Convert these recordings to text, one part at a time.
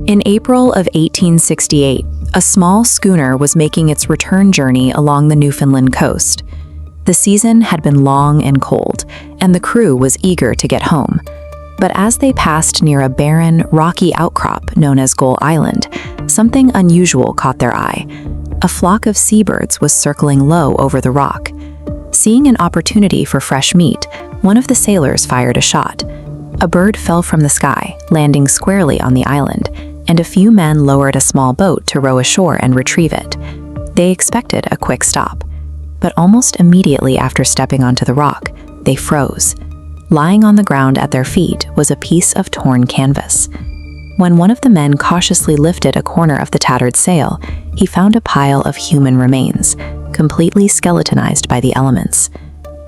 In April of 1868, a small schooner was making its return journey along the Newfoundland coast. The season had been long and cold, and the crew was eager to get home. But as they passed near a barren, rocky outcrop known as Gull Island, something unusual caught their eye. A flock of seabirds was circling low over the rock. Seeing an opportunity for fresh meat, one of the sailors fired a shot. A bird fell from the sky, landing squarely on the island, and a few men lowered a small boat to row ashore and retrieve it. They expected a quick stop, but almost immediately after stepping onto the rock, they froze. Lying on the ground at their feet was a piece of torn canvas. When one of the men cautiously lifted a corner of the tattered sail, he found a pile of human remains, completely skeletonized by the elements.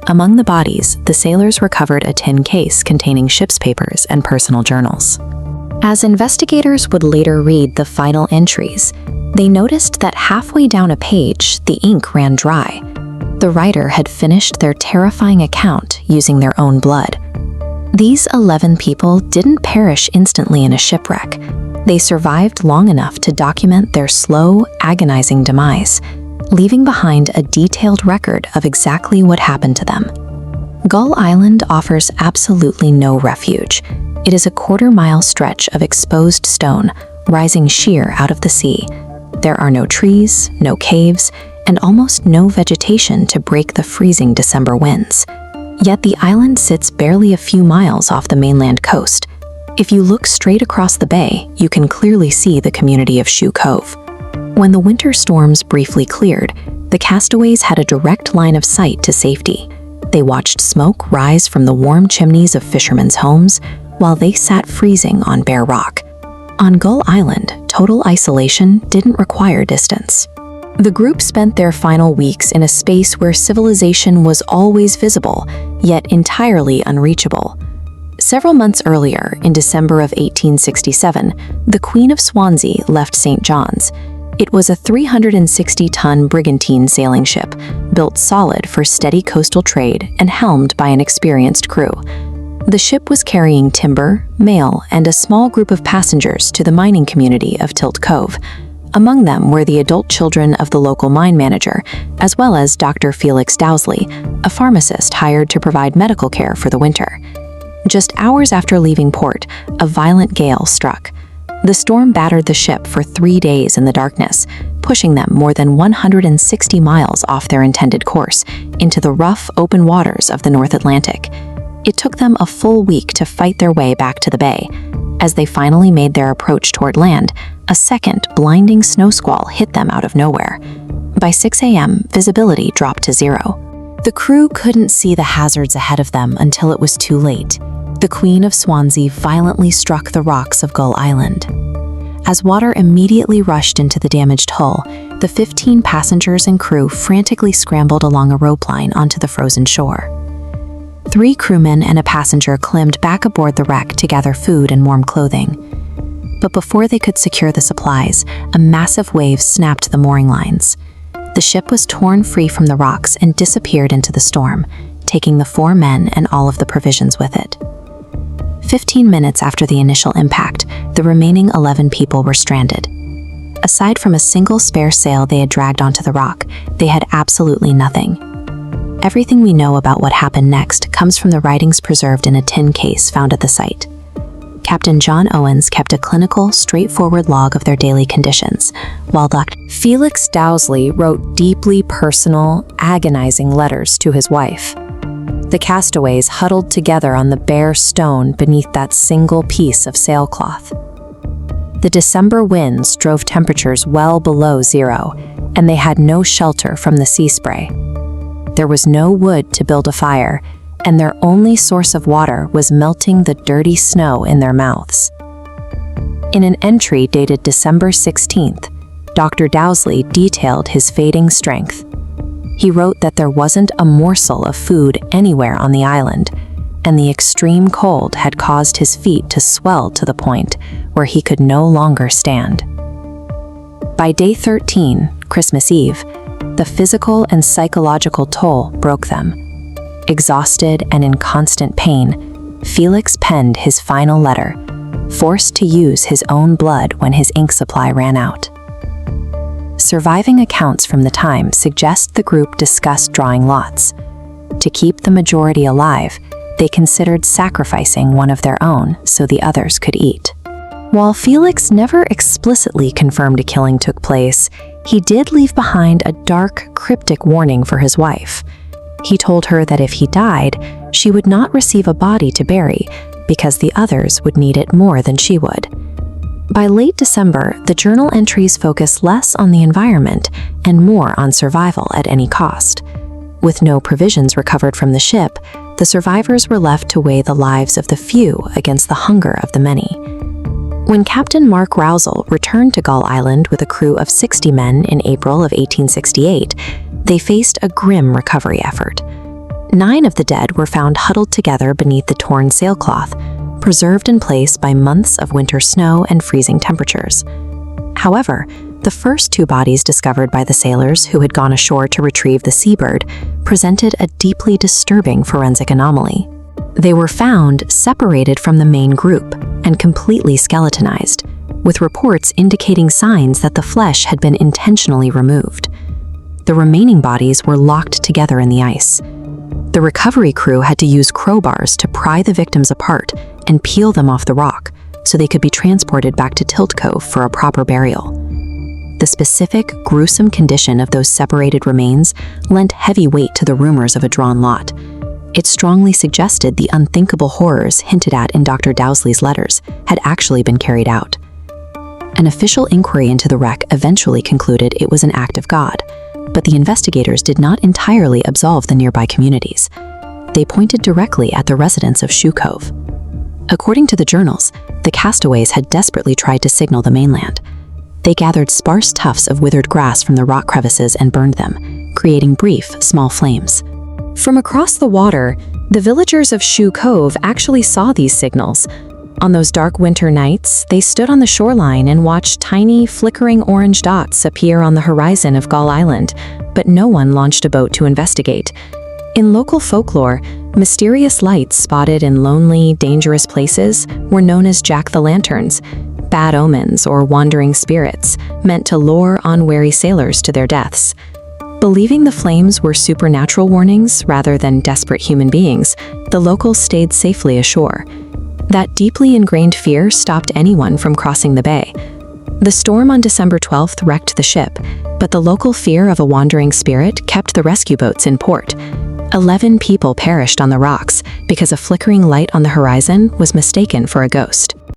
Among the bodies, the sailors recovered a tin case containing ship's papers and personal journals. As investigators would later read the final entries, they noticed that halfway down a page, the ink ran dry. The writer had finished their terrifying account using their own blood. These 11 people didn't perish instantly in a shipwreck. They survived long enough to document their slow, agonizing demise, leaving behind a detailed record of exactly what happened to them. Gull Island offers absolutely no refuge. It is a quarter-mile stretch of exposed stone, rising sheer out of the sea. There are no trees, no caves, and almost no vegetation to break the freezing December winds. Yet the island sits barely a few miles off the mainland coast. If you look straight across the bay, you can clearly see the community of Shoe Cove. When the winter storms briefly cleared, the castaways had a direct line of sight to safety. They watched smoke rise from the warm chimneys of fishermen's homes while they sat freezing on bare rock. On Gull Island, total isolation didn't require distance. The group spent their final weeks in a space where civilization was always visible, yet entirely unreachable. Several months earlier, in December of 1867, the Queen of Swansea left St. John's. It was a 360-ton brigantine sailing ship, built solid for steady coastal trade and helmed by an experienced crew. The ship was carrying timber, mail, and a small group of passengers to the mining community of Tilt Cove. Among them were the adult children of the local mine manager, as well as Dr. Felix Dowsley, a pharmacist hired to provide medical care for the winter. Just hours after leaving port, a violent gale struck. The storm battered the ship for 3 days in the darkness, pushing them more than 160 miles off their intended course into the rough, open waters of the North Atlantic. It took them a full week to fight their way back to the bay. As they finally made their approach toward land, a second blinding snow squall hit them out of nowhere. By 6 a.m., visibility dropped to 0. The crew couldn't see the hazards ahead of them until it was too late. The Queen of Swansea violently struck the rocks of Gull Island. As water immediately rushed into the damaged hull, the 15 passengers and crew frantically scrambled along a rope line onto the frozen shore. 3 crewmen and a passenger climbed back aboard the wreck to gather food and warm clothing. But before they could secure the supplies, a massive wave snapped the mooring lines. The ship was torn free from the rocks and disappeared into the storm, taking the 4 men and all of the provisions with it. 15 minutes after the initial impact, the remaining 11 people were stranded. Aside from a single spare sail they had dragged onto the rock, they had absolutely nothing. Everything we know about what happened next comes from the writings preserved in a tin case found at the site. Captain John Owens kept a clinical, straightforward log of their daily conditions, while Dr. Felix Dowsley wrote deeply personal, agonizing letters to his wife. The castaways huddled together on the bare stone beneath that single piece of sailcloth. The December winds drove temperatures well below 0, and they had no shelter from the sea spray. There was no wood to build a fire, and their only source of water was melting the dirty snow in their mouths. In an entry dated December 16th, Dr. Dowsley detailed his fading strength. He wrote that there wasn't a morsel of food anywhere on the island, and the extreme cold had caused his feet to swell to the point where he could no longer stand. By day 13, Christmas Eve, the physical and psychological toll broke them. Exhausted and in constant pain, Felix penned his final letter, forced to use his own blood when his ink supply ran out. Surviving accounts from the time suggest the group discussed drawing lots. To keep the majority alive, they considered sacrificing one of their own so the others could eat. While Felix never explicitly confirmed a killing took place, he did leave behind a dark, cryptic warning for his wife. He told her that if he died, she would not receive a body to bury because the others would need it more than she would. By late December, the journal entries focus less on the environment and more on survival at any cost. With no provisions recovered from the ship, the survivors were left to weigh the lives of the few against the hunger of the many. When Captain Mark Rousel returned to Gull Island with a crew of 60 men in April of 1868, they faced a grim recovery effort. 9 of the dead were found huddled together beneath the torn sailcloth, preserved in place by months of winter snow and freezing temperatures. However, the first 2 bodies discovered by the sailors who had gone ashore to retrieve the seabird presented a deeply disturbing forensic anomaly. They were found separated from the main group and completely skeletonized, with reports indicating signs that the flesh had been intentionally removed. The remaining bodies were locked together in the ice. The recovery crew had to use crowbars to pry the victims apart and peel them off the rock so they could be transported back to Tilt Cove for a proper burial. The specific, gruesome condition of those separated remains lent heavy weight to the rumors of a drawn lot. It strongly suggested the unthinkable horrors hinted at in Dr. Dowsley's letters had actually been carried out. An official inquiry into the wreck eventually concluded it was an act of God, but the investigators did not entirely absolve the nearby communities. They pointed directly at the residents of Shoe Cove. According to the journals, the castaways had desperately tried to signal the mainland. They gathered sparse tufts of withered grass from the rock crevices and burned them, creating brief, small flames. From across the water, the villagers of Shoe Cove actually saw these signals. On those dark winter nights, they stood on the shoreline and watched tiny, flickering orange dots appear on the horizon of Gull Island, but no one launched a boat to investigate. In local folklore, mysterious lights spotted in lonely, dangerous places were known as jack-the-lanterns, bad omens or wandering spirits meant to lure unwary sailors to their deaths. Believing the flames were supernatural warnings rather than desperate human beings, the locals stayed safely ashore. That deeply ingrained fear stopped anyone from crossing the bay. The storm on December 12th wrecked the ship, but the local fear of a wandering spirit kept the rescue boats in port. 11 people perished on the rocks because a flickering light on the horizon was mistaken for a ghost.